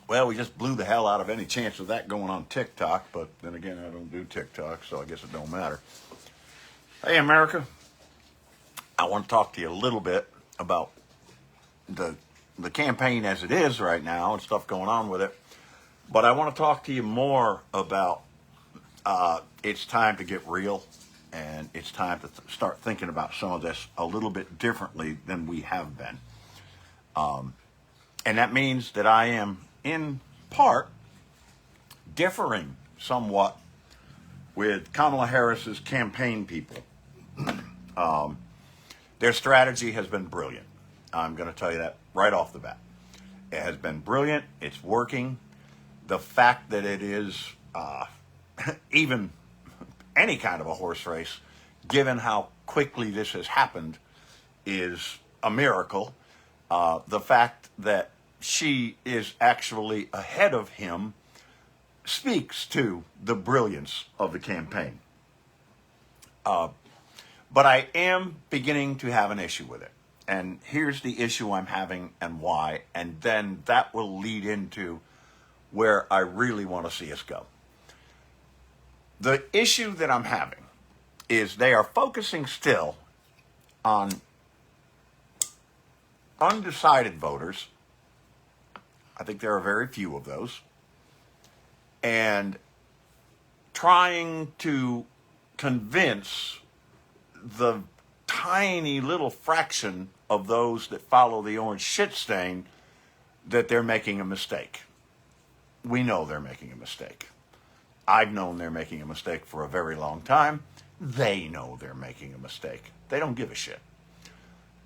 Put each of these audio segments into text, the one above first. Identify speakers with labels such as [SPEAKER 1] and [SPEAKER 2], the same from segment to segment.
[SPEAKER 1] Well, we just blew the hell out of any chance of that going on TikTok, but then again, I don't do TikTok, so I guess it don't matter. Hey, America, I want to talk to you a little bit about the the campaign as it is right now and stuff going on with it. But I want to talk to you more about it's time to get real, and it's time to start thinking about some of this a little bit differently than we have been. And that means that I am, in part, differing somewhat with Kamala Harris's campaign people. Their strategy has been brilliant. I'm going to tell you that right off the bat. It has been brilliant. It's working. The fact that it is even any kind of a horse race, given how quickly this has happened, is a miracle. The fact that she is actually ahead of him speaks to the brilliance of the campaign. But I am beginning to have an issue with it. And here's the issue I'm having and why. And then that will lead into where I really want to see us go. The issue that I'm having is they are focusing still on undecided voters. I think there are very few of those. And trying to convince the tiny little fraction of those that follow the orange shit stain that they're making a mistake. We know they're making a mistake. I've known they're making a mistake for a very long time. They know they're making a mistake. They don't give a shit.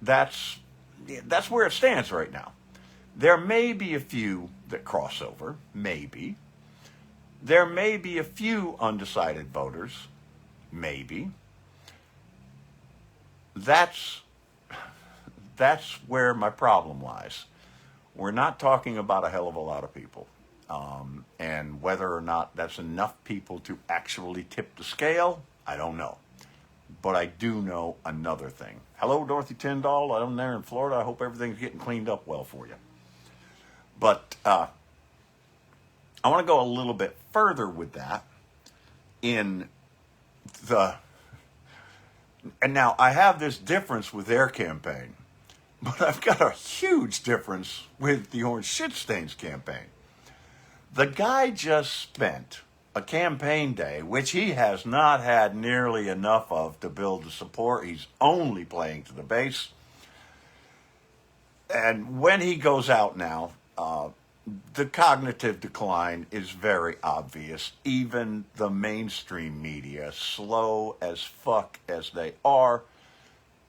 [SPEAKER 1] That's where it stands right now. There may be a few that cross over, maybe. There may be a few undecided voters, maybe. That's where my problem lies. We're not talking about a hell of a lot of people. And whether or not that's enough people to actually tip the scale, I don't know. But I do know another thing. Hello, Dorothy Tyndall. I'm there in Florida. I hope everything's getting cleaned up well for you. But I want to go a little bit further with that in the... And now I have this difference with their campaign, but I've got a huge difference with the Orange Shit Stains campaign. The guy just spent a campaign day, which he has not had nearly enough of to build the support. He's only playing to the base. And when he goes out now, the cognitive decline is very obvious. Even the mainstream media, slow as fuck as they are,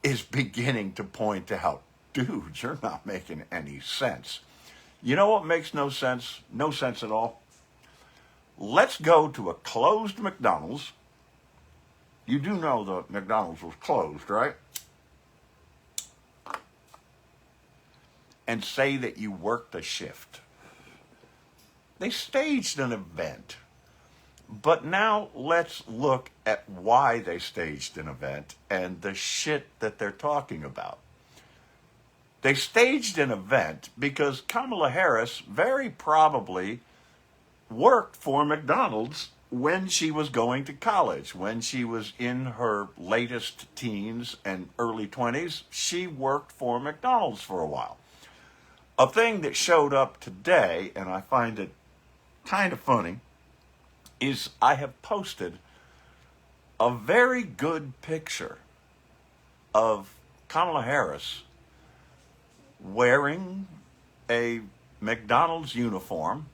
[SPEAKER 1] is beginning to point out, dude, you're not making any sense. You know what makes no sense? No sense at all. Let's go to a closed McDonald's. You do know the McDonald's was closed, right? And say that you worked a shift. They staged an event. But now let's look at why they staged an event and the shit that they're talking about. They staged an event because Kamala Harris very probably worked for McDonald's when she was going to college. When she was in her latest teens and early 20s, she worked for McDonald's for a while. A thing that showed up today, and I find it kind of funny, is I have posted a very good picture of Kamala Harris wearing a McDonald's uniform,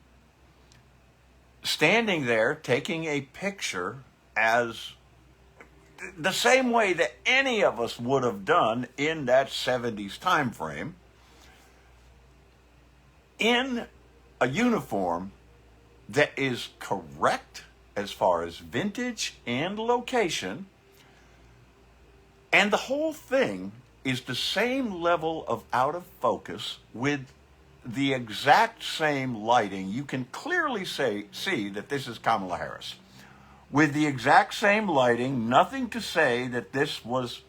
[SPEAKER 1] standing there taking a picture as the same way that any of us would have done in that 70s time frame, in a uniform that is correct as far as vintage and location, and the whole thing is the same level of out of focus with the exact same lighting. You can clearly see that this is Kamala Harris. With the exact same lighting, nothing to say that this was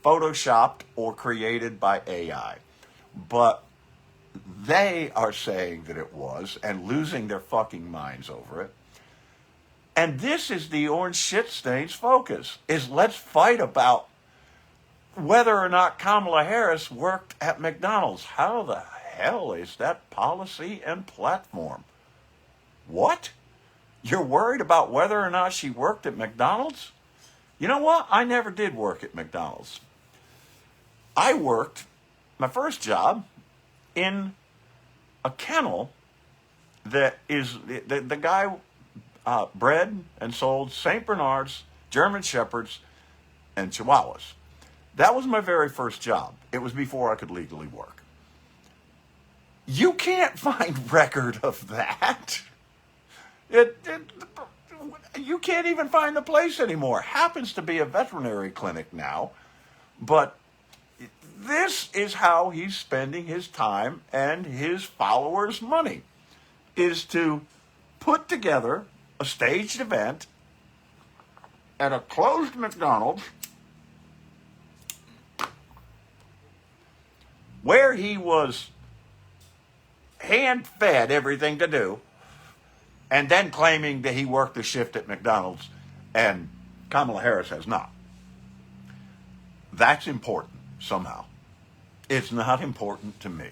[SPEAKER 1] photoshopped or created by AI. But They are saying that it was and losing their fucking minds over it. And this is the orange shit stain's focus, is let's fight about whether or not Kamala Harris worked at McDonald's. How the hell is that policy and platform? What? You're worried about whether or not she worked at McDonald's? You know what? I never did work at McDonald's. I worked my first job in a kennel that is the guy bred and sold St. Bernards, German Shepherds, and Chihuahuas. That was my very first job. It was before I could legally work. You can't find record of that. You can't even find the place anymore. Happens to be a veterinary clinic now, but this is how he's spending his time and his followers' money, is to put together a staged event at a closed McDonald's where he was hand-fed everything to do, and then claiming that he worked the shift at McDonald's, and Kamala Harris has not. That's important, somehow. It's not important to me.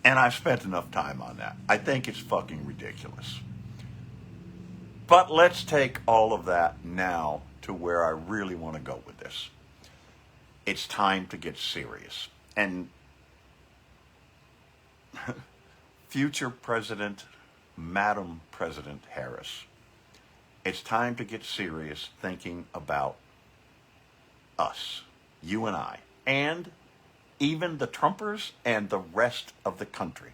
[SPEAKER 1] And I've spent enough time on that. I think it's fucking ridiculous. But let's take all of that now to where I really want to go with this. It's time to get serious. And future President, Madam President Harris, it's time to get serious thinking about us, you and I, and even the Trumpers and the rest of the country.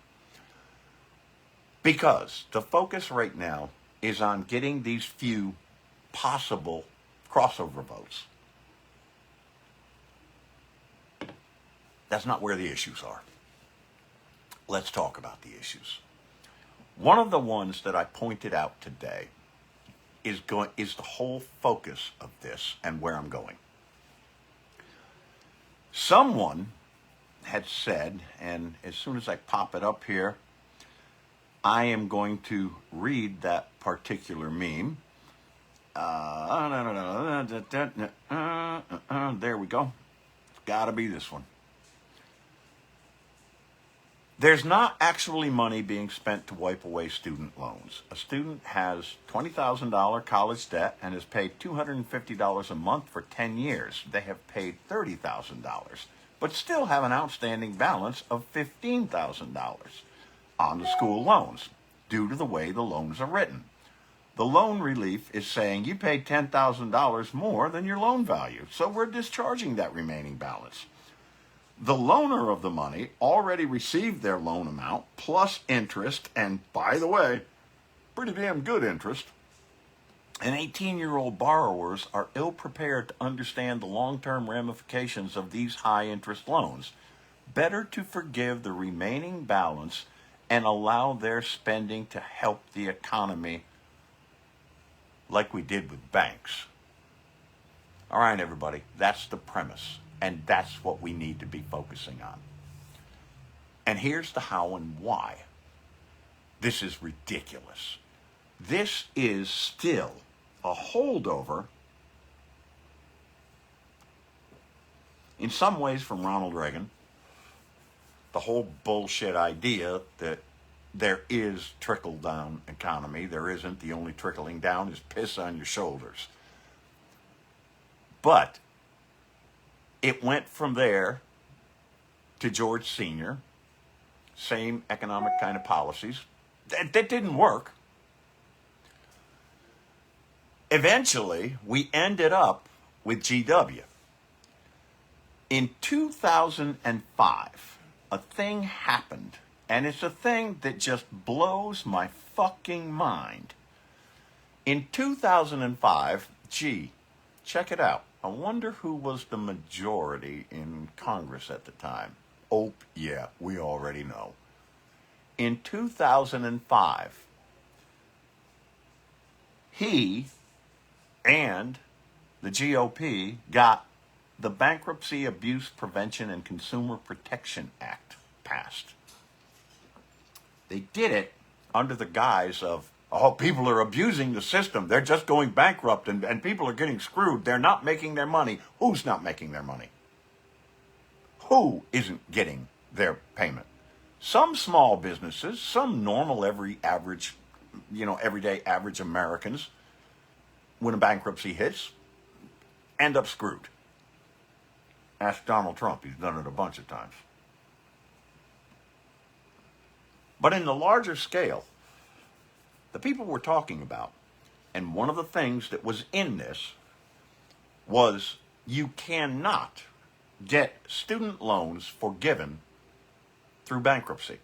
[SPEAKER 1] Because the focus right now is on getting these few possible crossover votes. That's not where the issues are. Let's talk about the issues. One of the ones that I pointed out today is the whole focus of this and where I'm going. Someone had said, and as soon as I pop it up here, I am going to read that particular meme. There we go. It's got to be this one. There's not actually money being spent to wipe away student loans. A student has $20,000 college debt and has paid $250 a month for 10 years. They have paid $30,000, but still have an outstanding balance of $15,000 on the school loans due to the way the loans are written. The loan relief is saying you paid $10,000 more than your loan value, so we're discharging that remaining balance. The loaner of the money already received their loan amount plus interest, and by the way, pretty damn good interest. And 18-year-old borrowers are ill-prepared to understand the long-term ramifications of these high-interest loans. Better to forgive the remaining balance and allow their spending to help the economy like we did with banks. All right, everybody, that's the premise. And that's what we need to be focusing on. And here's the how and why. This is ridiculous. This is still a holdover, in some ways, from Ronald Reagan. The whole bullshit idea that there is trickle-down economy. There isn't. The only trickling down is piss on your shoulders. But it went from there to George Sr., same economic kind of policies. That didn't work. Eventually, we ended up with GW. In 2005, a thing happened, and it's a thing that just blows my fucking mind. In 2005, check it out. I wonder who was the majority in Congress at the time. Oh, yeah, we already know. In 2005, he and the GOP got the Bankruptcy Abuse Prevention and Consumer Protection Act passed. They did it under the guise of, oh, people are abusing the system. They're just going bankrupt and people are getting screwed. They're not making their money. Who's not making their money? Who isn't getting their payment? Some small businesses, some normal, everyday average Americans, when a bankruptcy hits, end up screwed. Ask Donald Trump. He's done it a bunch of times. But in the larger scale, the people we're talking about, and one of the things that was in this was you cannot get student loans forgiven through bankruptcy.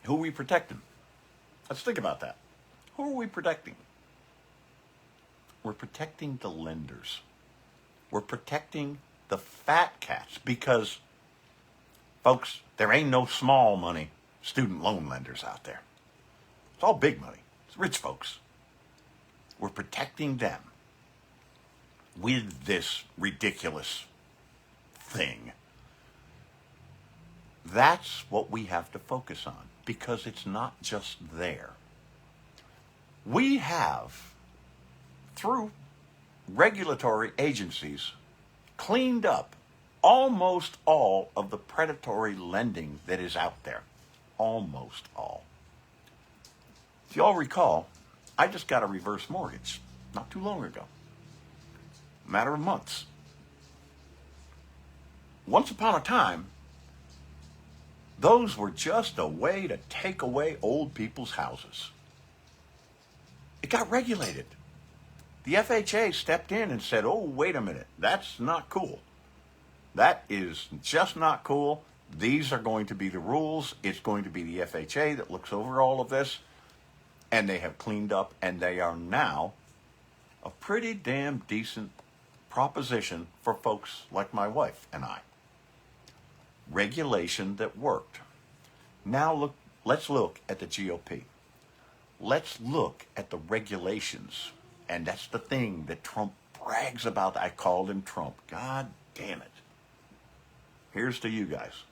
[SPEAKER 1] Who are we protecting? Let's think about that. Who are we protecting? We're protecting the lenders. We're protecting the fat cats because, folks, there ain't no small money student loan lenders out there. It's all big money. It's rich folks. We're protecting them with this ridiculous thing. That's what we have to focus on because it's not just there. We have, through regulatory agencies, cleaned up almost all of the predatory lending that is out there. Almost all. If you all recall, I just got a reverse mortgage not too long ago. A matter of months. Once upon a time, those were just a way to take away old people's houses. It got regulated. The FHA stepped in and said, oh, wait a minute, that's not cool. That is just not cool. These are going to be the rules. It's going to be the FHA that looks over all of this. And they have cleaned up, and they are now a pretty damn decent proposition for folks like my wife and I. Regulation that worked. Now let's look at the GOP. Let's look at the regulations. And that's the thing that Trump brags about. I called him Trump. God damn it. Here's to you guys.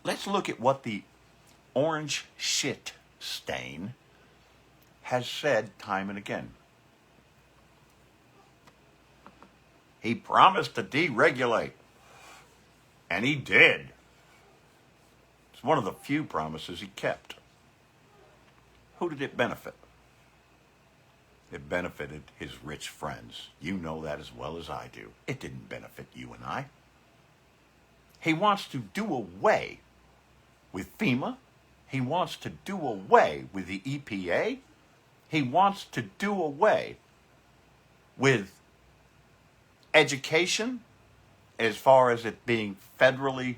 [SPEAKER 1] Let's look at what the orange shit stain has said time and again. He promised to deregulate. And he did. It's one of the few promises he kept. Who did it benefit? It benefited his rich friends. You know that as well as I do. It didn't benefit you and I. He wants to do away with FEMA. He wants to do away with the EPA. He wants to do away with education as far as it being federally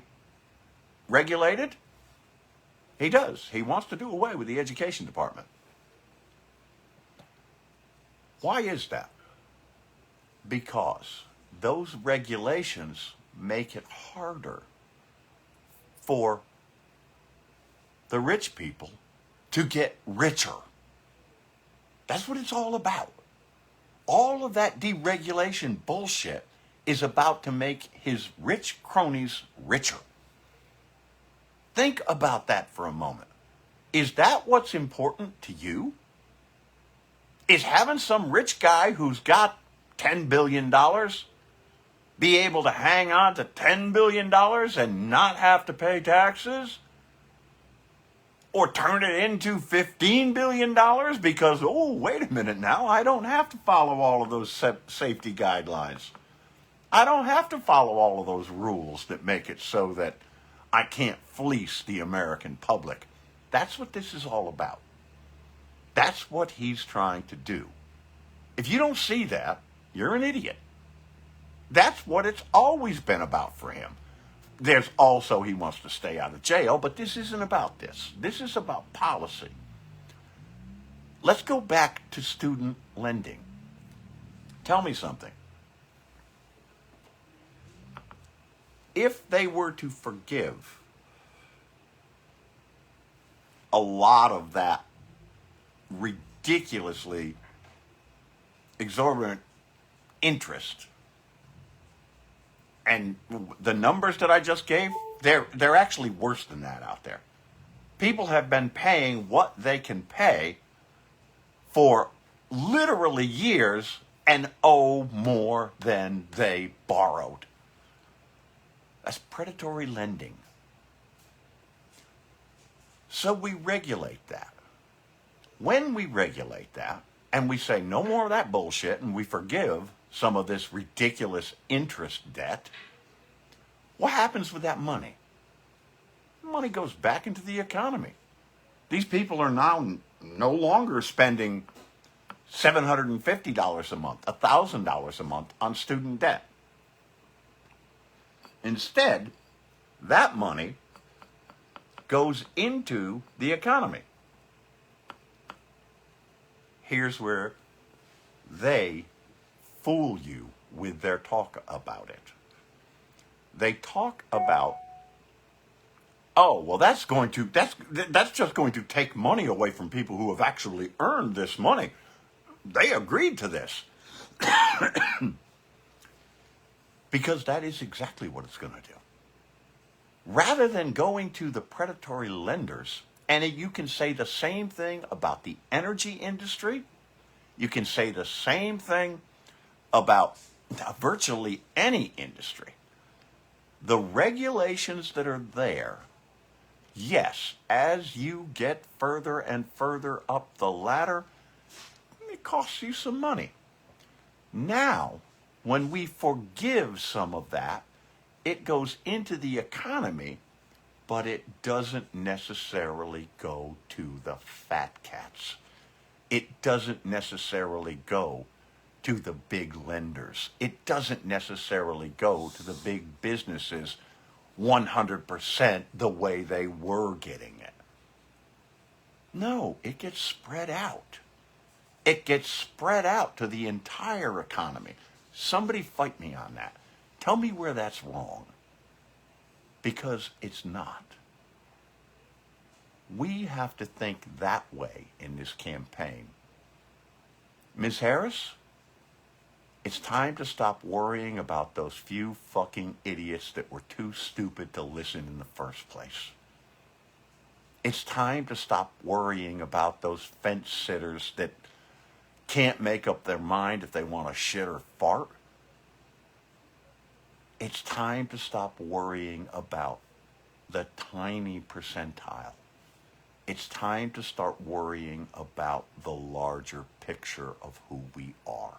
[SPEAKER 1] regulated. He does. He wants to do away with the education department. Why is that? Because those regulations make it harder for the rich people to get richer. That's what it's all about. All of that deregulation bullshit is about to make his rich cronies richer. Think about that for a moment. Is that what's important to you? Is having some rich guy who's got $10 billion be able to hang on to $10 billion and not have to pay taxes? Or turn it into $15 billion because, oh, wait a minute now, I don't have to follow all of those safety guidelines. I don't have to follow all of those rules that make it so that I can't fleece the American public. That's what this is all about. That's what he's trying to do. If you don't see that, you're an idiot. That's what it's always been about for him. There's also he wants to stay out of jail, but this isn't about this. This is about policy. Let's go back to student lending. Tell me something. If they were to forgive a lot of that ridiculously exorbitant interest, And the numbers that I just gave, they're actually worse than that out there. People have been paying what they can pay for literally years and owe more than they borrowed. That's predatory lending. So we regulate that. When we regulate that and we say no more of that bullshit and we forgive some of this ridiculous interest debt, what happens with that money? Money goes back into the economy. These people are now no longer spending $750 a month, $1,000 a month on student debt. Instead, that money goes into the economy. Here's where they fool you with their talk about it. They talk about, oh, well, that's just going to take money away from people who have actually earned this money. They agreed to this. Because that is exactly what it's going to do. Rather than going to the predatory lenders, and you can say the same thing about the energy industry, you can say the same thing about virtually any industry. The regulations that are there, yes, as you get further and further up the ladder, it costs you some money. Now, when we forgive some of that, it goes into the economy, but it doesn't necessarily go to the fat cats. It doesn't necessarily go to the big lenders. It doesn't necessarily go to the big businesses 100% the way they were getting it. No, it gets spread out. It gets spread out to the entire economy. Somebody fight me on that. Tell me where that's wrong. Because it's not. We have to think that way in this campaign. Ms. Harris, it's time to stop worrying about those few fucking idiots that were too stupid to listen in the first place. It's time to stop worrying about those fence sitters that can't make up their mind if they want to shit or fart. It's time to stop worrying about the tiny percentile. It's time to start worrying about the larger picture of who we are.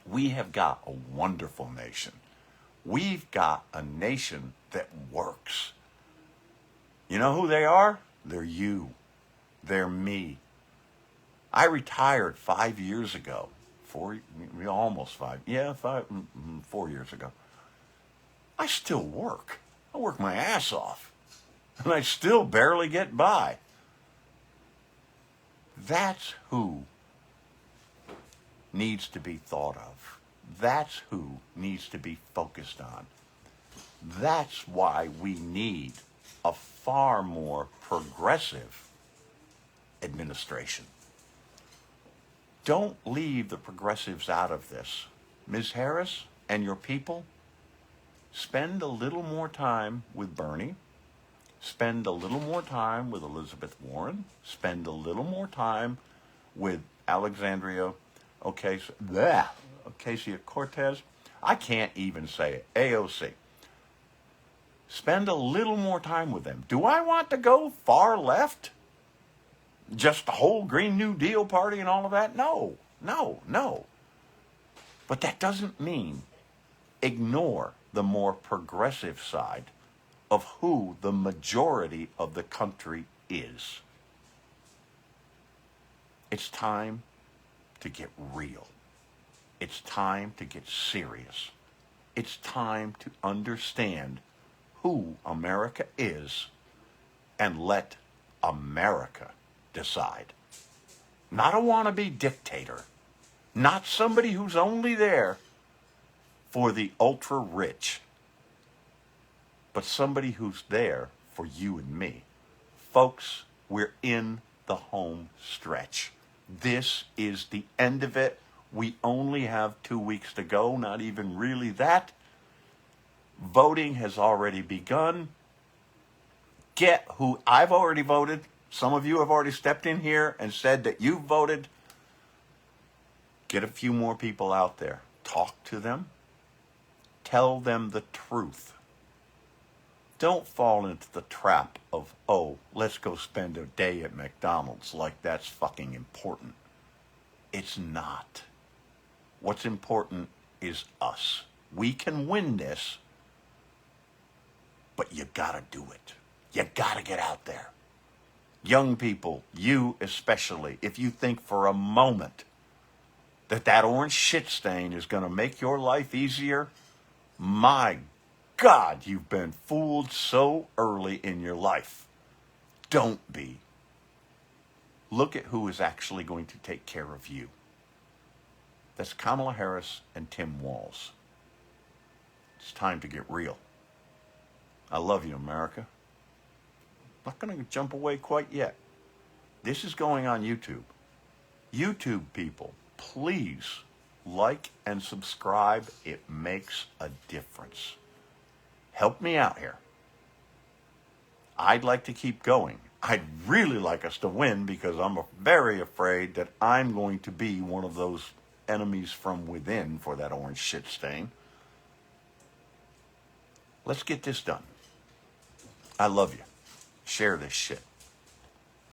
[SPEAKER 1] We have got a wonderful nation. We've got a nation that works. You know who they are? They're you. They're me. I retired 5 years ago. 4 years ago. I still work. I work my ass off. And I still barely get by. That's who needs to be thought of. That's who needs to be focused on. That's why we need a far more progressive administration. Don't leave the progressives out of this. Ms. Harris and your people, spend a little more time with Bernie. Spend a little more time with Elizabeth Warren. Spend a little more time with Alexandria Ocasio-Cortez. I can't even say it. AOC. Spend a little more time with them. Do I want to go far left? Just the whole Green New Deal party and all of that? No. But that doesn't mean ignore the more progressive side of who the majority of the country is. It's time to get real. It's time to get serious. It's time to understand who America is and let America decide. Not a wannabe dictator. Not somebody who's only there for the ultra-rich. But somebody who's there for you and me. Folks, we're in the home stretch. This is the end of it. We only have 2 weeks to go, not even really that. Voting has already begun. Get who I've already voted. Some of you have already stepped in here and said that you voted. Get a few more people out there. Talk to them. Tell them the truth. Don't fall into the trap of, oh, let's go spend a day at McDonald's like that's fucking important. It's not. What's important is us. We can win this, but you gotta do it. You gotta get out there. Young people, you especially, if you think for a moment that orange shit stain is gonna make your life easier, my God, you've been fooled so early in your life. Don't be. Look at who is actually going to take care of you. That's Kamala Harris and Tim Walz. It's time to get real. I love you, America. I'm not going to jump away quite yet. This is going on YouTube. YouTube people, please like and subscribe. It makes a difference. Help me out here. I'd like to keep going. I'd really like us to win because I'm very afraid that I'm going to be one of those enemies from within for that orange shit stain. Let's get this done. I love you. Share this shit.